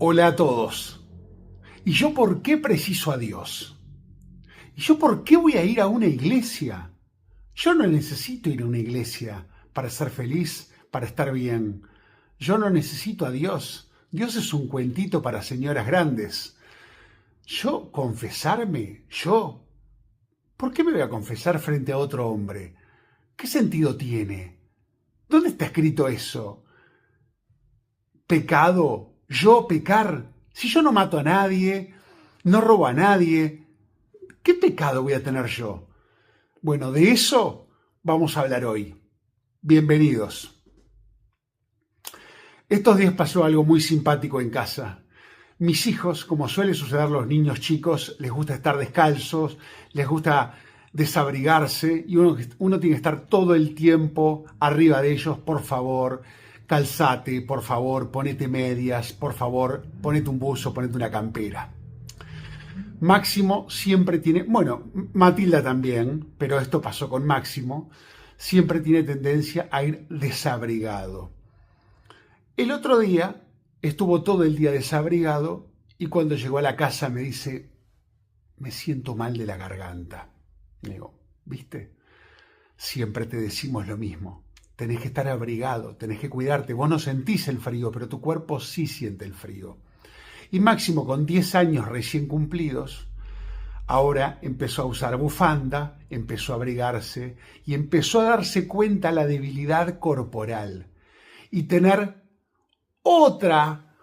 Hola a todos. ¿Y yo por qué preciso a Dios? ¿Y yo por qué voy a ir a una iglesia? Yo no necesito ir a una iglesia para ser feliz, para estar bien. Yo no necesito a Dios. Dios es un cuentito para señoras grandes. ¿Yo confesarme? ¿Yo? ¿Por qué me voy a confesar frente a otro hombre? ¿Qué sentido tiene? ¿Dónde está escrito eso? ¿Pecado? ¿Yo pecar? Si yo no mato a nadie, no robo a nadie, ¿qué pecado voy a tener yo? Bueno, de eso vamos a hablar hoy. Bienvenidos. Estos días pasó algo muy simpático en casa. Mis hijos, como suele suceder a los niños chicos, les gusta estar descalzos, les gusta desabrigarse y uno tiene que estar todo el tiempo arriba de ellos. Por favor, calzate, por favor, ponete medias, por favor, ponete un buzo, ponete una campera. Máximo siempre tiene, bueno, Matilda también, pero esto pasó con Máximo, siempre tiene tendencia a ir desabrigado. El otro día estuvo todo el día desabrigado y cuando llegó a la casa me dice, me siento mal de la garganta. Le digo, ¿viste? Siempre te decimos lo mismo. Tenés que estar abrigado, tenés que cuidarte. Vos no sentís el frío, pero tu cuerpo sí siente el frío. Y Máximo, con 10 años recién cumplidos, ahora empezó a usar bufanda, empezó a abrigarse y empezó a darse cuenta la debilidad corporal y tener otra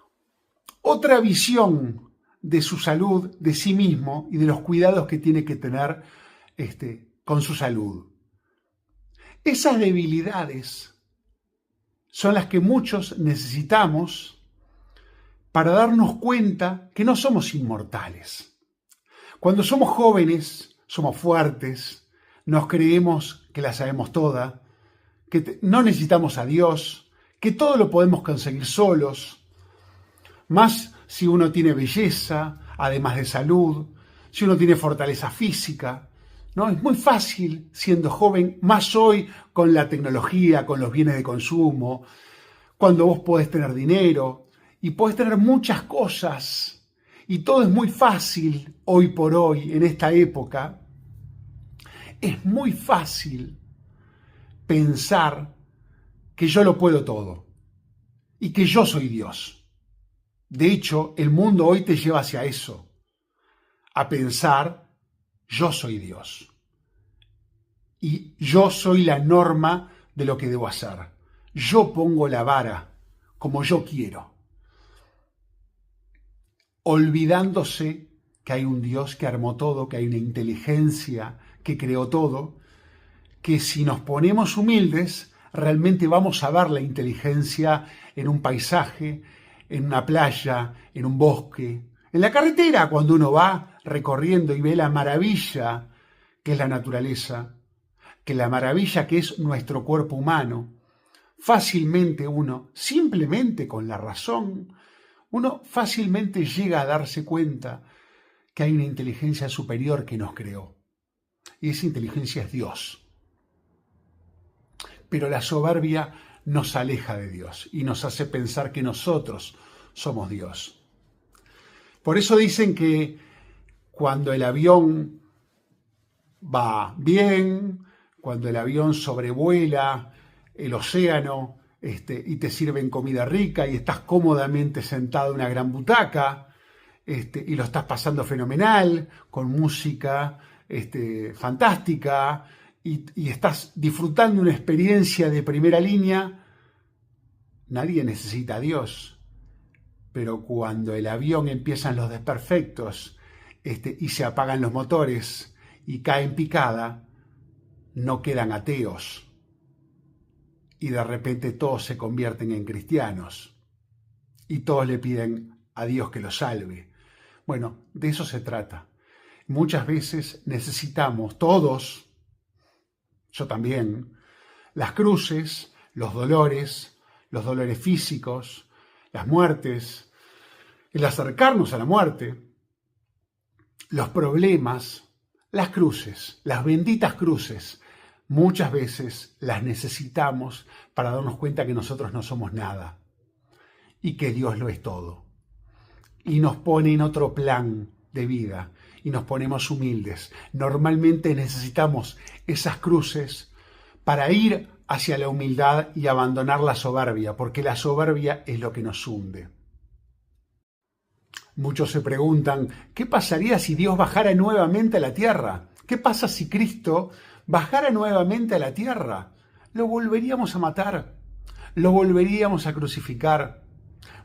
visión de su salud, de sí mismo y de los cuidados que tiene que tener con su salud. Esas debilidades son las que muchos necesitamos para darnos cuenta que no somos inmortales. Cuando somos jóvenes, somos fuertes, nos creemos que la sabemos toda, que no necesitamos a Dios, que todo lo podemos conseguir solos, más si uno tiene belleza, además de salud, si uno tiene fortaleza física, ¿no? Es muy fácil siendo joven, más hoy con la tecnología, con los bienes de consumo, cuando vos podés tener dinero y podés tener muchas cosas y todo es muy fácil hoy por hoy, en esta época, es muy fácil pensar que yo lo puedo todo y que yo soy Dios. De hecho, el mundo hoy te lleva hacia eso, a pensar, yo soy Dios. Y yo soy la norma de lo que debo hacer. Yo pongo la vara como yo quiero. Olvidándose que hay un Dios que armó todo, que hay una inteligencia que creó todo, que si nos ponemos humildes, realmente vamos a ver la inteligencia en un paisaje, en una playa, en un bosque, en la carretera, cuando uno va recorriendo y ve la maravilla que es la naturaleza, que la maravilla que es nuestro cuerpo humano. Fácilmente uno, simplemente con la razón, uno fácilmente llega a darse cuenta que hay una inteligencia superior que nos creó. Y esa inteligencia es Dios. Pero la soberbia nos aleja de Dios y nos hace pensar que nosotros somos Dios. Por eso dicen que cuando el avión va bien, cuando el avión sobrevuela el océano y te sirven comida rica y estás cómodamente sentado en una gran butaca y lo estás pasando fenomenal, con música fantástica y estás disfrutando una experiencia de primera línea, nadie necesita a Dios. Pero cuando el avión empiezan los desperfectos y se apagan los motores y cae en picada, no quedan ateos. Y de repente todos se convierten en cristianos. Y todos le piden a Dios que los salve. Bueno, de eso se trata. Muchas veces necesitamos, todos, yo también, las cruces, los dolores físicos, las muertes, el acercarnos a la muerte, los problemas, las cruces, las benditas cruces, muchas veces las necesitamos para darnos cuenta que nosotros no somos nada y que Dios lo es todo. y nos pone en otro plan de vida y nos ponemos humildes. Normalmente necesitamos esas cruces para ir hacia la humildad y abandonar la soberbia, porque la soberbia es lo que nos hunde. Muchos se preguntan, ¿qué pasaría si Dios bajara nuevamente a la tierra? ¿Qué pasa si Cristo bajara nuevamente a la tierra? Lo volveríamos a matar, lo volveríamos a crucificar,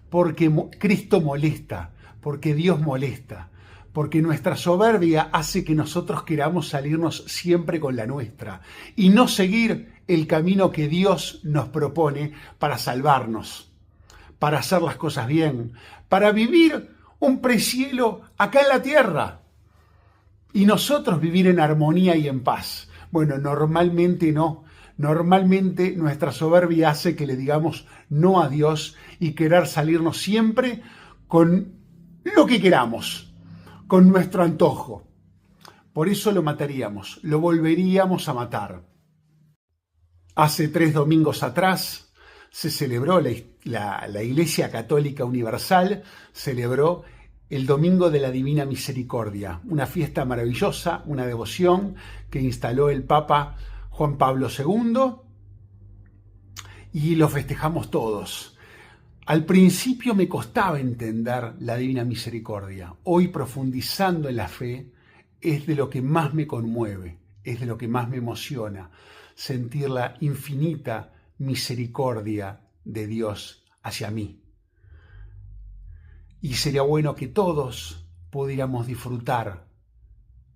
porque Cristo molesta, porque Dios molesta, porque nuestra soberbia hace que nosotros queramos salirnos siempre con la nuestra y no seguir el camino que Dios nos propone para salvarnos, para hacer las cosas bien, para vivir un precielo acá en la tierra y nosotros vivir en armonía y en paz. Bueno, normalmente no. Normalmente nuestra soberbia hace que le digamos no a Dios y querer salirnos siempre con lo que queramos, con nuestro antojo. Por eso lo mataríamos, lo volveríamos a matar. Hace 3 domingos atrás se celebró la Iglesia Católica Universal, celebró el Domingo de la Divina Misericordia, una fiesta maravillosa, una devoción que instaló el Papa Juan Pablo II y lo festejamos todos. Al principio me costaba entender la Divina Misericordia. Hoy, profundizando en la fe, es de lo que más me conmueve, es de lo que más me emociona, sentir la infinita misericordia de Dios hacia mí. Y sería bueno que todos pudiéramos disfrutar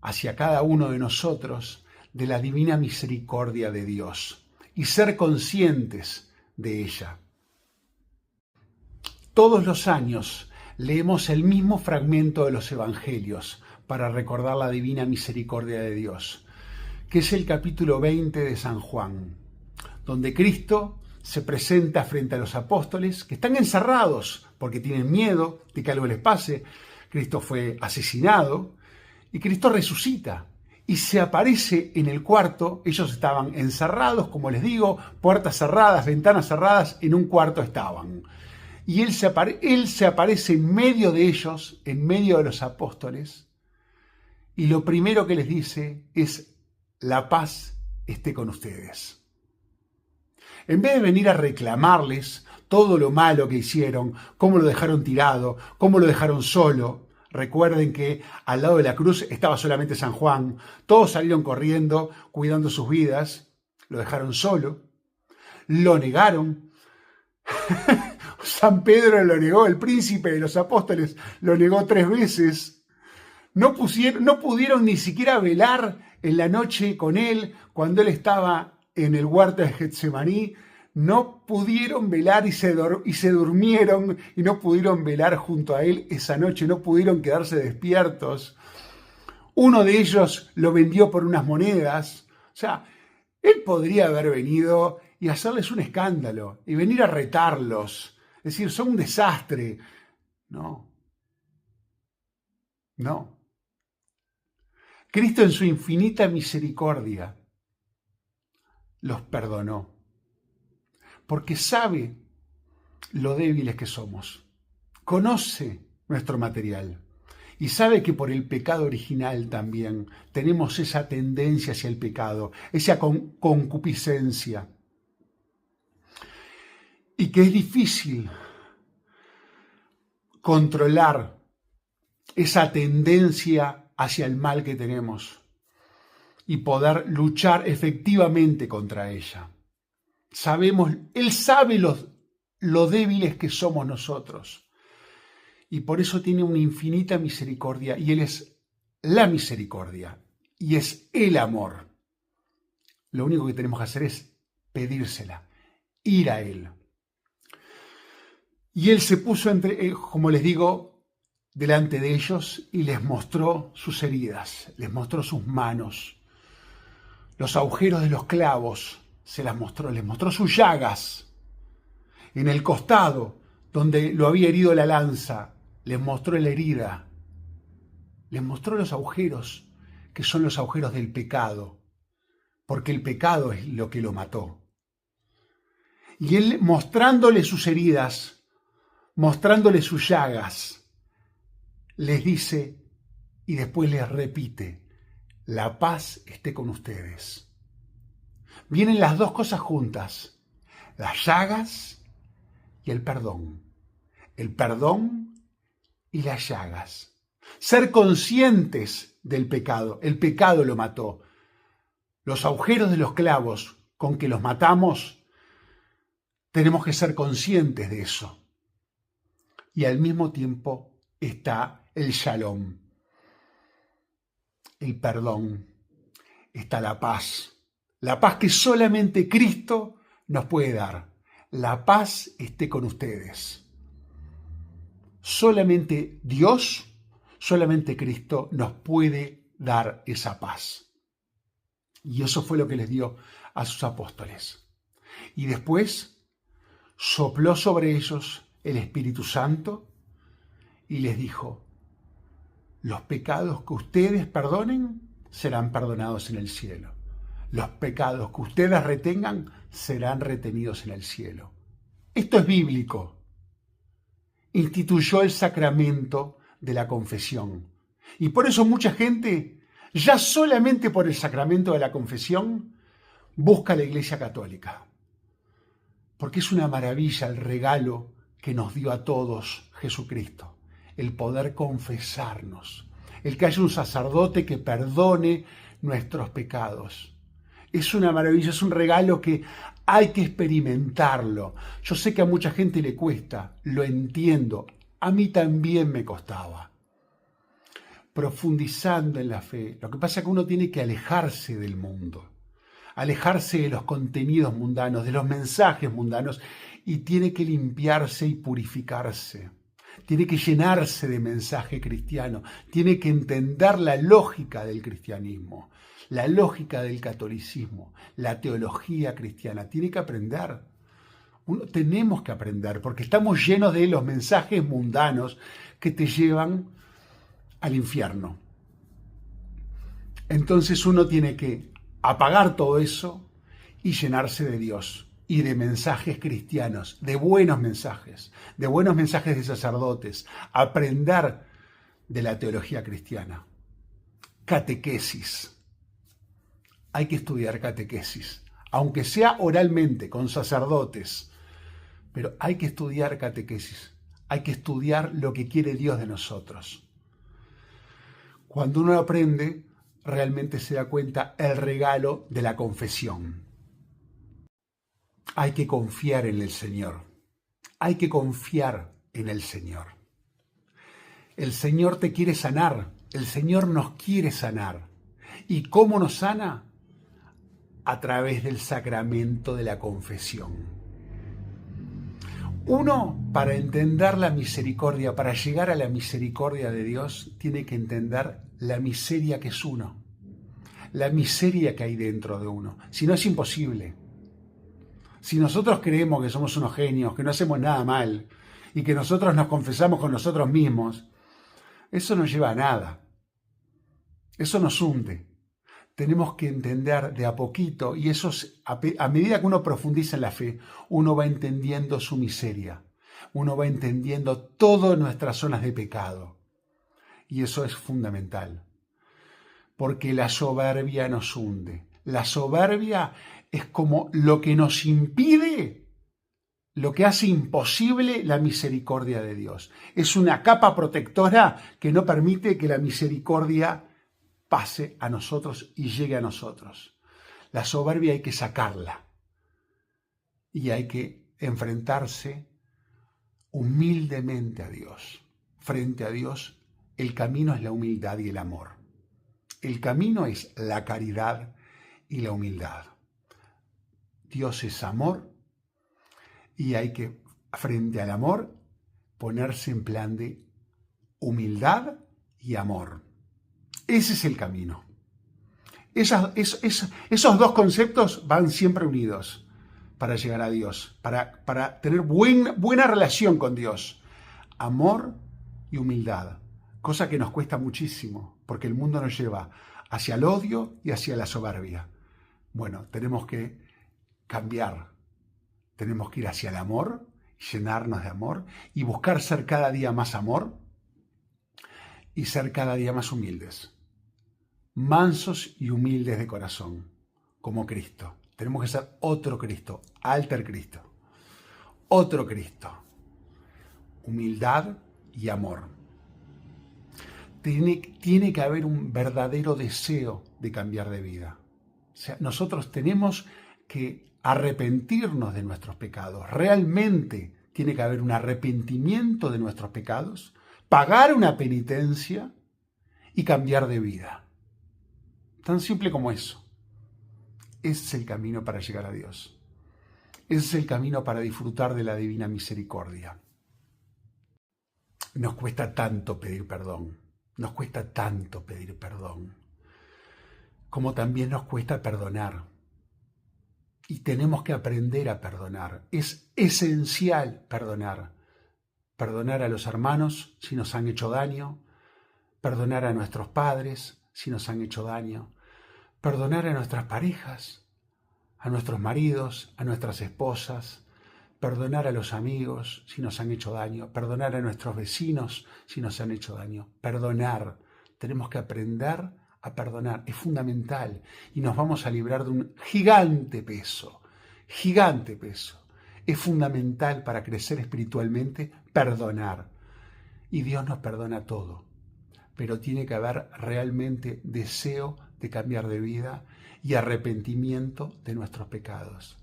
hacia cada uno de nosotros de la divina misericordia de Dios y ser conscientes de ella. Todos los años leemos el mismo fragmento de los Evangelios para recordar la divina misericordia de Dios, que es el capítulo 20 de San Juan, donde Cristo se presenta frente a los apóstoles que están encerrados porque tienen miedo de que algo les pase. Cristo fue asesinado y Cristo resucita y se aparece en el cuarto. Ellos estaban encerrados, como les digo, puertas cerradas, ventanas cerradas, en un cuarto estaban. Y él se aparece en medio de ellos, en medio de los apóstoles, y lo primero que les dice es: la paz esté con ustedes. En vez de venir a reclamarles todo lo malo que hicieron, cómo lo dejaron tirado, cómo lo dejaron solo. Recuerden que al lado de la cruz estaba solamente San Juan. Todos salieron corriendo, cuidando sus vidas. Lo dejaron solo. Lo negaron. San Pedro lo negó, el príncipe de los apóstoles lo negó 3 veces. No pudieron ni siquiera velar en la noche con él cuando él estaba en el huerto de Getsemaní. No pudieron velar y se durmieron y no pudieron velar junto a él esa noche, no pudieron quedarse despiertos. Uno de ellos lo vendió por unas monedas. O sea, él podría haber venido y hacerles un escándalo y venir a retarlos, decir, son un desastre. No. Cristo en su infinita misericordia los perdonó, porque sabe lo débiles que somos, conoce nuestro material y sabe que por el pecado original también tenemos esa tendencia hacia el pecado, esa concupiscencia, y que es difícil controlar esa tendencia hacia el mal que tenemos y poder luchar efectivamente contra ella. Él sabe lo débiles que somos nosotros y por eso tiene una infinita misericordia y Él es la misericordia y es el amor. Lo único que tenemos que hacer es pedírsela, ir a Él. Y Él se puso como les digo, delante de ellos y les mostró sus heridas, les mostró sus manos, los agujeros de los clavos les mostró sus llagas. En el costado, donde lo había herido la lanza, les mostró la herida. Les mostró los agujeros, que son los agujeros del pecado, porque el pecado es lo que lo mató. Y Él, mostrándole sus heridas, mostrándole sus llagas, les dice y después les repite, la paz esté con ustedes. Vienen las dos cosas juntas, las llagas y el perdón. El perdón y las llagas. Ser conscientes del pecado. El pecado lo mató. Los agujeros de los clavos con que los matamos, tenemos que ser conscientes de eso. Y al mismo tiempo está el shalom, el perdón, está la paz que solamente Cristo nos puede dar. La paz esté con ustedes. Solamente Dios, solamente Cristo nos puede dar esa paz. Y eso fue lo que les dio a sus apóstoles. Y después sopló sobre ellos el Espíritu Santo y les dijo, los pecados que ustedes perdonen serán perdonados en el cielo. Los pecados que ustedes retengan serán retenidos en el cielo. Esto es bíblico. Instituyó el sacramento de la confesión. Y por eso mucha gente, ya solamente por el sacramento de la confesión, busca la Iglesia Católica. Porque es una maravilla el regalo que nos dio a todos Jesucristo. El poder confesarnos. El que haya un sacerdote que perdone nuestros pecados. Es una maravilla, es un regalo que hay que experimentarlo. Yo sé que a mucha gente le cuesta, lo entiendo. A mí también me costaba. Profundizando en la fe. Lo que pasa es que uno tiene que alejarse del mundo, alejarse de los contenidos mundanos, de los mensajes mundanos, y tiene que limpiarse y purificarse. Tiene que llenarse de mensaje cristiano, tiene que entender la lógica del cristianismo, la lógica del catolicismo, la teología cristiana. Tiene que aprender. Tenemos que aprender porque estamos llenos de los mensajes mundanos que te llevan al infierno. Entonces uno tiene que apagar todo eso y llenarse de Dios y de mensajes cristianos, de buenos mensajes de sacerdotes, aprender de la teología cristiana. Catequesis. Hay que estudiar catequesis, aunque sea oralmente, con sacerdotes, pero hay que estudiar catequesis, hay que estudiar lo que quiere Dios de nosotros. Cuando uno aprende, realmente se da cuenta el regalo de la confesión. Hay que confiar en el Señor. Hay que confiar en el Señor. El Señor te quiere sanar. El Señor nos quiere sanar. ¿Y cómo nos sana? A través del sacramento de la confesión. Uno, para entender la misericordia, para llegar a la misericordia de Dios, tiene que entender la miseria que es uno. La miseria que hay dentro de uno. Si no, es imposible. Si nosotros creemos que somos unos genios, que no hacemos nada mal y que nosotros nos confesamos con nosotros mismos, eso no lleva a nada. Eso nos hunde. Tenemos que entender de a poquito, y eso a medida que uno profundiza en la fe, uno va entendiendo su miseria. Uno va entendiendo todas nuestras zonas de pecado. Y eso es fundamental. Porque la soberbia nos hunde. La soberbia es como lo que nos impide, lo que hace imposible la misericordia de Dios. Es una capa protectora que no permite que la misericordia pase a nosotros y llegue a nosotros. La soberbia hay que sacarla y hay que enfrentarse humildemente a Dios. Frente a Dios, el camino es la humildad y el amor. El camino es la caridad y la humildad. Dios es amor y hay que, frente al amor, ponerse en plan de humildad y amor. Ese es el camino. Esos dos conceptos van siempre unidos para llegar a Dios, para tener buena relación con Dios. Amor y humildad, cosa que nos cuesta muchísimo, porque el mundo nos lleva hacia el odio y hacia la soberbia. Bueno, tenemos que cambiar, tenemos que ir hacia el amor, llenarnos de amor y buscar ser cada día más amor y ser cada día más humildes, mansos y humildes de corazón, como Cristo. Tenemos que ser otro Cristo, alter Cristo, otro Cristo. Humildad y amor. Tiene que haber un verdadero deseo de cambiar de vida. O sea, nosotros tenemos que arrepentirnos de nuestros pecados. Realmente tiene que haber un arrepentimiento de nuestros pecados, pagar una penitencia y cambiar de vida. Tan simple como eso. Ese es el camino para llegar a Dios. Ese es el camino para disfrutar de la divina misericordia. Nos cuesta tanto pedir perdón. Nos cuesta tanto pedir perdón. Como también nos cuesta perdonar. Y tenemos que aprender a perdonar. Es esencial perdonar. Perdonar a los hermanos si nos han hecho daño. Perdonar a nuestros padres si nos han hecho daño. Perdonar a nuestras parejas, a nuestros maridos, a nuestras esposas. Perdonar a los amigos si nos han hecho daño. Perdonar a nuestros vecinos si nos han hecho daño. Perdonar. Tenemos que aprender a perdonar. Es fundamental. Y nos vamos a librar de un gigante peso. Gigante peso. Es fundamental para crecer espiritualmente perdonar. Y Dios nos perdona todo. Pero tiene que haber realmente deseo de cambiar de vida y arrepentimiento de nuestros pecados.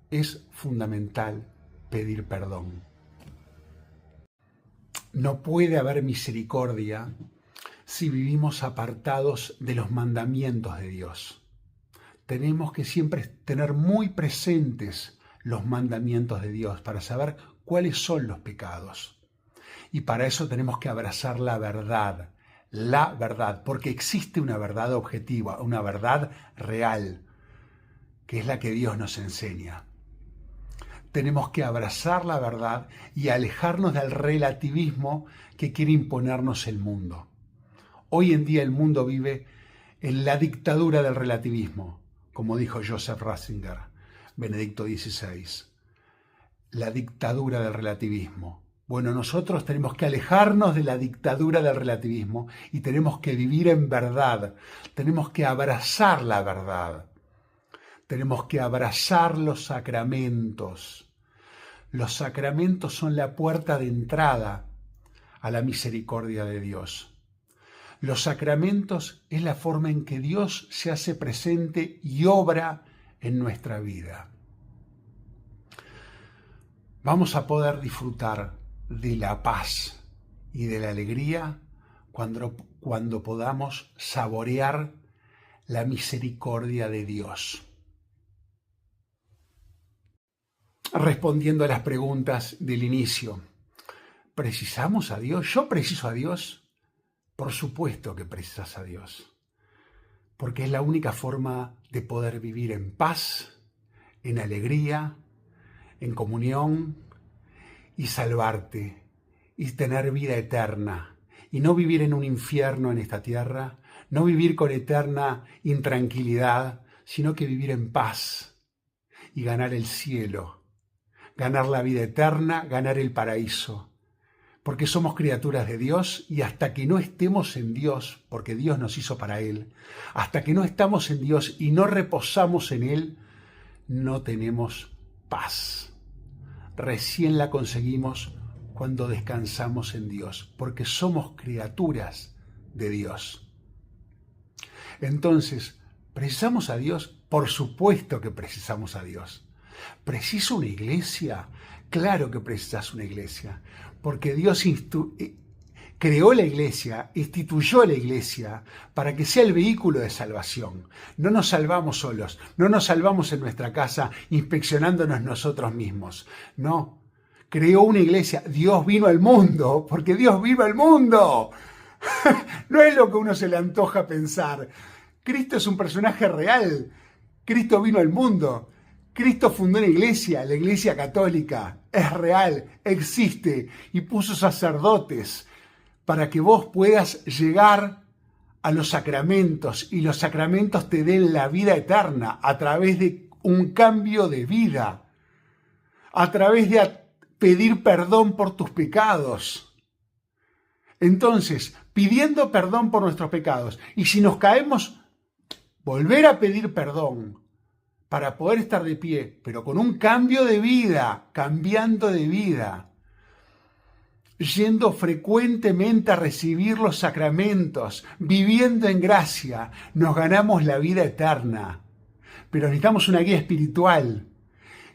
Es fundamental pedir perdón. No puede haber misericordia si vivimos apartados de los mandamientos de Dios. Tenemos que siempre tener muy presentes los mandamientos de Dios para saber cuáles son los pecados. Y para eso tenemos que abrazar la verdad, porque existe una verdad objetiva, una verdad real, que es la que Dios nos enseña. Tenemos que abrazar la verdad y alejarnos del relativismo que quiere imponernos el mundo. Hoy en día el mundo vive en la dictadura del relativismo, como dijo Joseph Ratzinger, Benedicto XVI. La dictadura del relativismo. Bueno, nosotros tenemos que alejarnos de la dictadura del relativismo y tenemos que vivir en verdad. Tenemos que abrazar la verdad. Tenemos que abrazar los sacramentos. Los sacramentos son la puerta de entrada a la misericordia de Dios. Los sacramentos es la forma en que Dios se hace presente y obra en nuestra vida. Vamos a poder disfrutar de la paz y de la alegría cuando podamos saborear la misericordia de Dios. Respondiendo a las preguntas del inicio, ¿precisamos a Dios? ¿Yo preciso a Dios? Por supuesto que precisas a Dios, porque es la única forma de poder vivir en paz, en alegría, en comunión y salvarte y tener vida eterna y no vivir en un infierno en esta tierra, no vivir con eterna intranquilidad, sino que vivir en paz y ganar el cielo, ganar la vida eterna, ganar el paraíso. Porque somos criaturas de Dios y hasta que no estemos en Dios, porque Dios nos hizo para Él, hasta que no estamos en Dios y no reposamos en Él, no tenemos paz. Recién la conseguimos cuando descansamos en Dios, porque somos criaturas de Dios. Entonces, ¿precisamos a Dios? Por supuesto que precisamos a Dios. ¿Preciso una iglesia? Claro que precisas una iglesia, porque Dios creó la iglesia, instituyó la iglesia para que sea el vehículo de salvación. No nos salvamos solos, no nos salvamos en nuestra casa inspeccionándonos nosotros mismos. No, creó una iglesia, Dios vino al mundo, porque Dios vino al mundo. No es lo que a uno se le antoja pensar. Cristo es un personaje real, Cristo vino al mundo. Cristo fundó una iglesia, la iglesia católica, es real, existe y puso sacerdotes para que vos puedas llegar a los sacramentos y los sacramentos te den la vida eterna a través de un cambio de vida, a través de pedir perdón por tus pecados. Entonces, pidiendo perdón por nuestros pecados. Y si nos caemos, volver a pedir perdón para poder estar de pie, pero con un cambio de vida, cambiando de vida, yendo frecuentemente a recibir los sacramentos, viviendo en gracia, nos ganamos la vida eterna. Pero necesitamos una guía espiritual,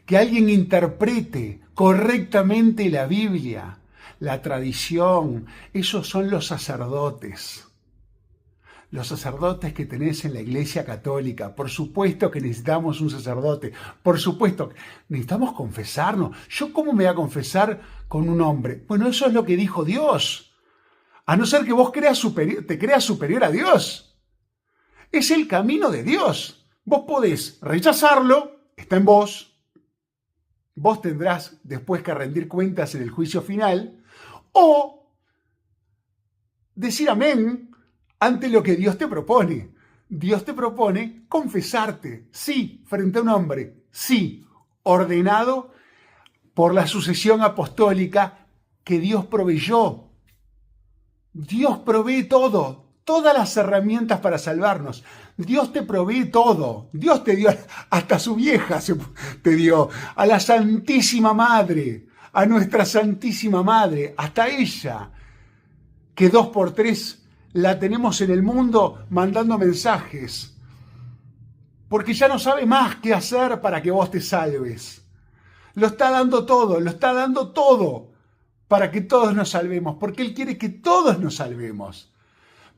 que alguien interprete correctamente la Biblia, la tradición. Esos son los sacerdotes. Los sacerdotes que tenés en la Iglesia Católica. Por supuesto que necesitamos un sacerdote. Por supuesto, necesitamos confesarnos. ¿Yo cómo me voy a confesar con un hombre? Bueno, eso es lo que dijo Dios. A no ser que vos te creas superior a Dios. Es el camino de Dios. Vos podés rechazarlo, está en vos. Vos tendrás después que rendir cuentas en el juicio final. O decir amén ante lo que Dios te propone. Dios te propone confesarte, sí, frente a un hombre, sí, ordenado por la sucesión apostólica que Dios proveyó. Dios provee todo, todas las herramientas para salvarnos. Dios te provee todo. Dios te dio, hasta su vieja te dio, a la Santísima Madre, a nuestra Santísima Madre, hasta ella, que 2x3 la tenemos en el mundo mandando mensajes, porque ya no sabe más qué hacer para que vos te salves. Lo está dando todo para que todos nos salvemos, porque Él quiere que todos nos salvemos.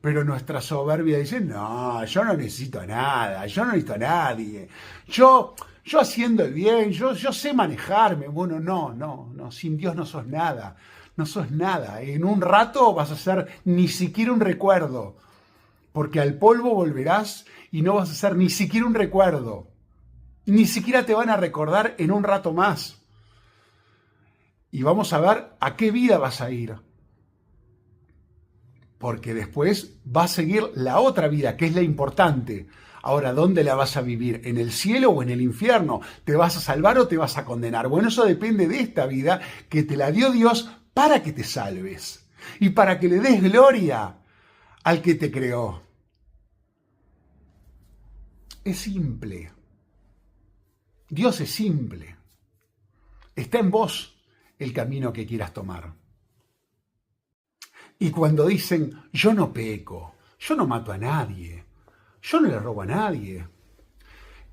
Pero nuestra soberbia dice, no, yo no necesito nada, yo no necesito a nadie. Yo haciendo el bien, yo sé manejarme. Bueno, no, sin Dios no sos nada. No sos nada. En un rato vas a ser ni siquiera un recuerdo, porque al polvo volverás y no vas a ser ni siquiera un recuerdo. Ni siquiera te van a recordar en un rato más. Y vamos a ver a qué vida vas a ir. Porque después va a seguir la otra vida, que es la importante. Ahora, ¿dónde la vas a vivir? ¿En el cielo o en el infierno? ¿Te vas a salvar o te vas a condenar? Bueno, eso depende de esta vida que te la dio Dios para que te salves y para que le des gloria al que te creó. Es simple. Dios es simple. Está en vos el camino que quieras tomar. Y cuando dicen, yo no peco, yo no mato a nadie, yo no le robo a nadie,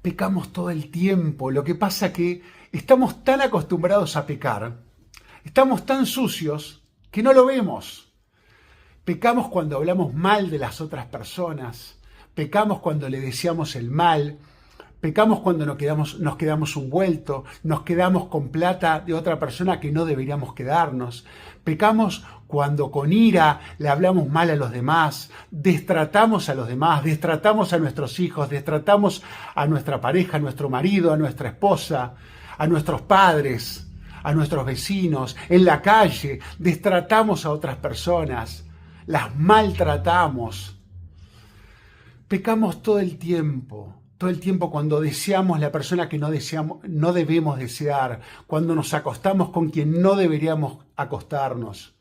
pecamos todo el tiempo. Lo que pasa que estamos tan acostumbrados a pecar, estamos tan sucios que no lo vemos. Pecamos cuando hablamos mal de las otras personas, pecamos cuando le deseamos el mal, pecamos cuando nos quedamos un vuelto, nos quedamos con plata de otra persona que no deberíamos quedarnos. Pecamos cuando con ira le hablamos mal a los demás, destratamos a los demás, destratamos a nuestros hijos, destratamos a nuestra pareja, a nuestro marido, a nuestra esposa, a nuestros padres, a nuestros vecinos, en la calle, destratamos a otras personas, las maltratamos. Pecamos todo el tiempo cuando deseamos la persona que no debemos desear, cuando nos acostamos con quien no deberíamos acostarnos.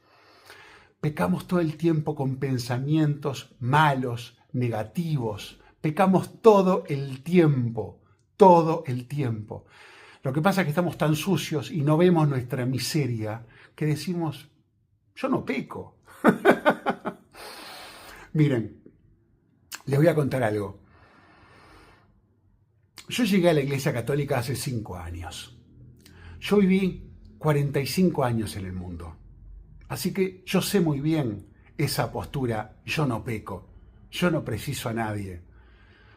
Pecamos todo el tiempo con pensamientos malos, negativos. Pecamos todo el tiempo. Lo que pasa es que estamos tan sucios y no vemos nuestra miseria que decimos, yo no peco. Miren, les voy a contar algo. Yo llegué a la Iglesia Católica hace 5 años. Yo viví 45 años en el mundo. Así que yo sé muy bien esa postura, yo no peco, yo no preciso a nadie.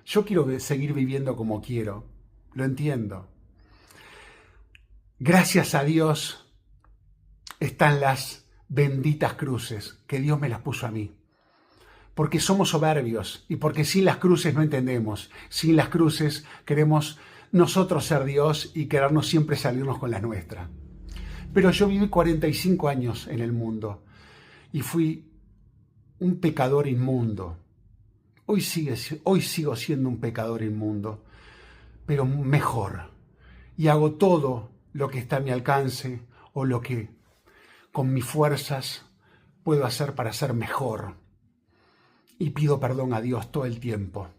Yo quiero seguir viviendo como quiero, lo entiendo. Gracias a Dios están las benditas cruces, que Dios me las puso a mí. Porque somos soberbios y porque sin las cruces no entendemos. Sin las cruces queremos nosotros ser Dios y querernos siempre salirnos con la nuestra. Pero yo viví 45 años en el mundo y fui un pecador inmundo. Hoy sigo siendo un pecador inmundo, pero mejor. Y hago todo lo que está a mi alcance o lo que con mis fuerzas puedo hacer para ser mejor. Y pido perdón a Dios todo el tiempo.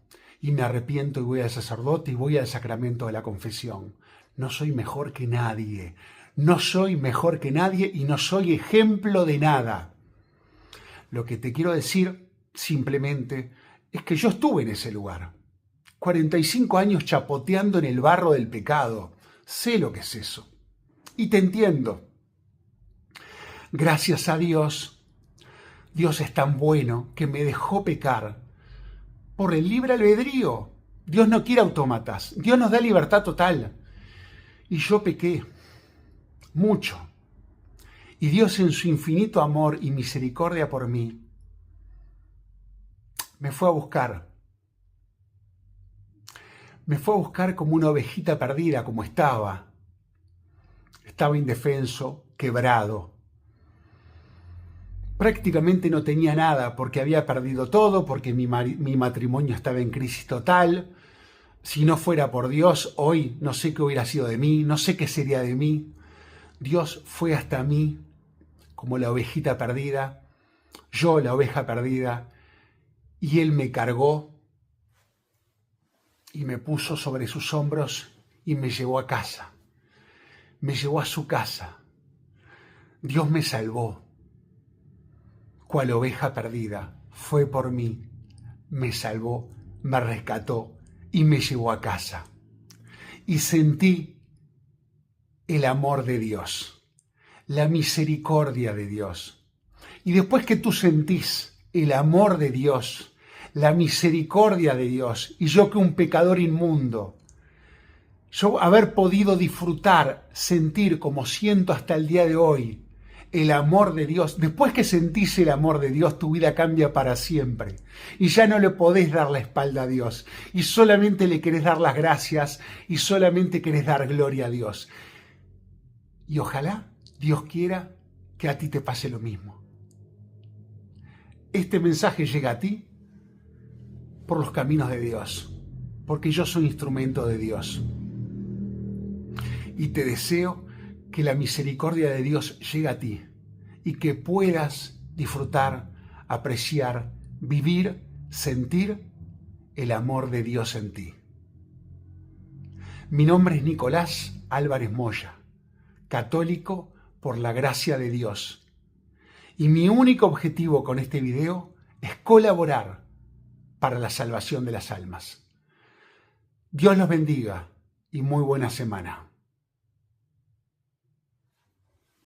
Y me arrepiento y voy al sacerdote y voy al sacramento de la confesión. No soy mejor que nadie. No soy mejor que nadie y no soy ejemplo de nada. Lo que te quiero decir simplemente es que yo estuve en ese lugar. 45 años chapoteando en el barro del pecado. Sé lo que es eso. Y te entiendo. Gracias a Dios, Dios es tan bueno que me dejó pecar por el libre albedrío. Dios no quiere autómatas. Dios nos da libertad total. Y yo pequé mucho. Y Dios en su infinito amor y misericordia por mí me fue a buscar. Me fue a buscar como una ovejita perdida, como estaba. Estaba indefenso, quebrado. Prácticamente no tenía nada porque había perdido todo, porque mi matrimonio estaba en crisis total. Si no fuera por Dios, hoy no sé qué hubiera sido de mí, no sé qué sería de mí. Dios fue hasta mí como la ovejita perdida, yo la oveja perdida, y Él me cargó y me puso sobre sus hombros y me llevó a casa. Me llevó a su casa. Dios me salvó. Cual oveja perdida, fue por mí, me salvó, me rescató y me llevó a casa. Y sentí el amor de Dios, la misericordia de Dios. Y después que tú sentís el amor de Dios, la misericordia de Dios, y yo que un pecador inmundo, yo haber podido disfrutar, sentir como siento hasta el día de hoy, el amor de Dios, después que sentís el amor de Dios, tu vida cambia para siempre. Y ya no le podés dar la espalda a Dios. Y solamente le querés dar las gracias y solamente querés dar gloria a Dios. Y ojalá Dios quiera que a ti te pase lo mismo. Este mensaje llega a ti por los caminos de Dios, porque yo soy instrumento de Dios. Y te deseo que la misericordia de Dios llegue a ti y que puedas disfrutar, apreciar, vivir, sentir el amor de Dios en ti. Mi nombre es Nicolás Álvarez Moya, católico por la gracia de Dios. Y mi único objetivo con este video es colaborar para la salvación de las almas. Dios los bendiga y muy buena semana.